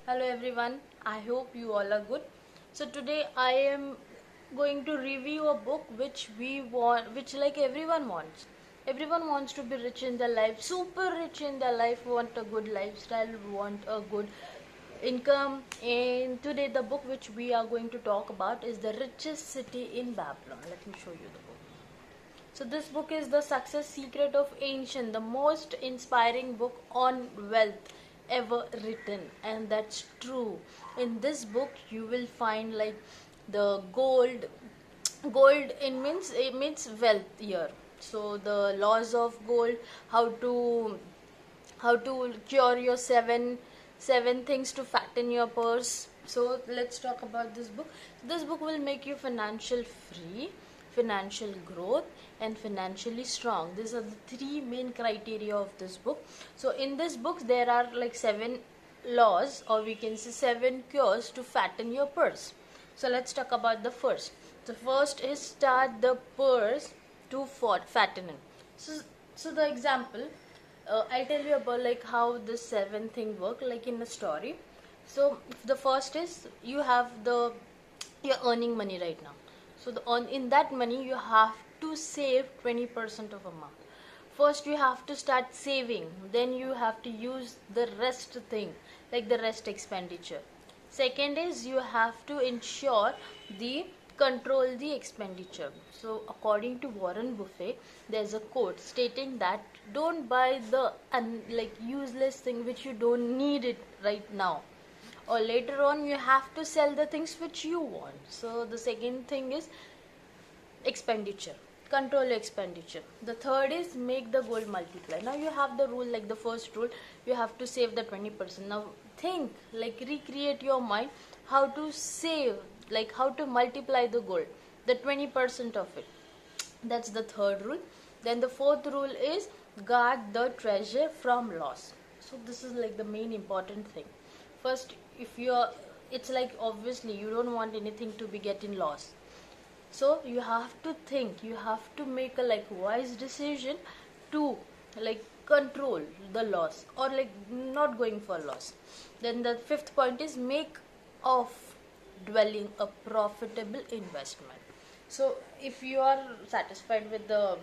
Hello everyone, I hope you all are good. So today I am going to review a book which we want, which like everyone wants. Everyone wants to be rich in their life, super rich in their life, want a good lifestyle, want a good income. And today the book which we are going to talk about is The Richest City in Babylon. Let me show you the book. So this book is The Success Secret of Ancient, the most inspiring book on wealth ever written, and that's true. In this book you will find like the gold it means wealth here. So the laws of gold, how to cure your seven things to fatten your purse. So let's talk about this book. This book will make you financial free, financial growth, and financially strong. These are the three main criteria of this book. So in this book there are like 7 laws, or we can say 7 cures to fatten your purse. So let's talk about the first. The first is start the purse to fatten it. So the example, I'll tell you about like how this 7 thing work, like in a story. So the first is you're earning money right now. So in that money you have to save 20% of amount. First you have to start saving, then you have to use the rest thing, like the rest expenditure. Second is you have to ensure the control the expenditure. So according to Warren Buffett, there's a quote stating that don't buy the like useless thing which you don't need it right now, or later on you have to sell the things which you want. So the second thing is expenditure, control your expenditure. The third is make the goal multiply. Now you have the rule, like the first rule, you have to save the 20%. Now think, like recreate your mind how to save, like how to multiply the goal, the 20% of it. That's the third rule. Then the fourth rule is guard the treasure from loss. So this is like the main important thing. First, if you're, it's like obviously you don't want anything to be getting lost. So you have to think, you have to make a like wise decision to like control the loss, or like not going for loss. Then the fifth point is make of dwelling a profitable investment. So if you are satisfied with the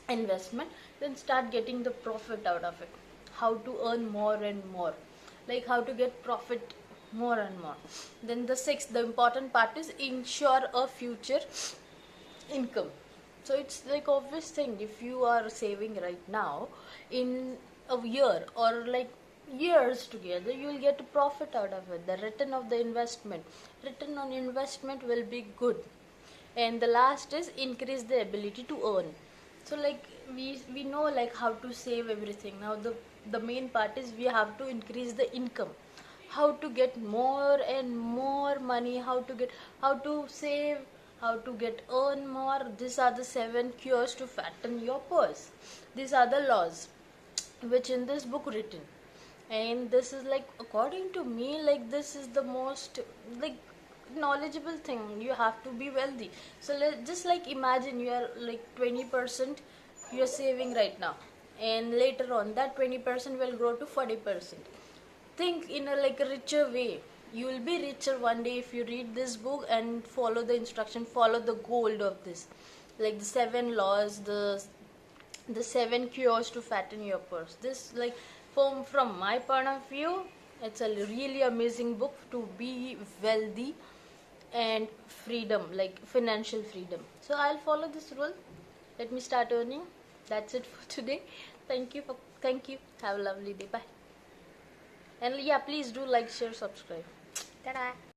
investment, then start getting the profit out of it. How to earn more and more, like how to get profit more and more. Then the sixth, the important part is ensure a future income. So it's like obvious thing, if you are saving right now, in a year or like years together, you will get a profit out of it. The return of the investment, return on investment will be good. And the last is increase the ability to earn. So like we know like how to save everything. Now the main part is we have to increase the income, how to get more and more money, how to save, how to get earn more. These are the 7 cures to fatten your purse. These are the laws which in this book written. And this is like, according to me, like this is the most like knowledgeable thing. You have to be wealthy. So just like imagine you are like 20% you are saving right now, and later on that 20% will grow to 40%. Think in a like a richer way. You will be richer one day if you read this book and follow the instruction, follow the goal of this, like the 7 laws, the 7 cures to fatten your purse. This like from my point of view, it's a really amazing book to be wealthy and freedom, like financial freedom. So I'll follow this rule. Let me start earning. That's it for today. Thank you. Have a lovely day. Bye. And yeah, please do like, share, subscribe. Ta-da!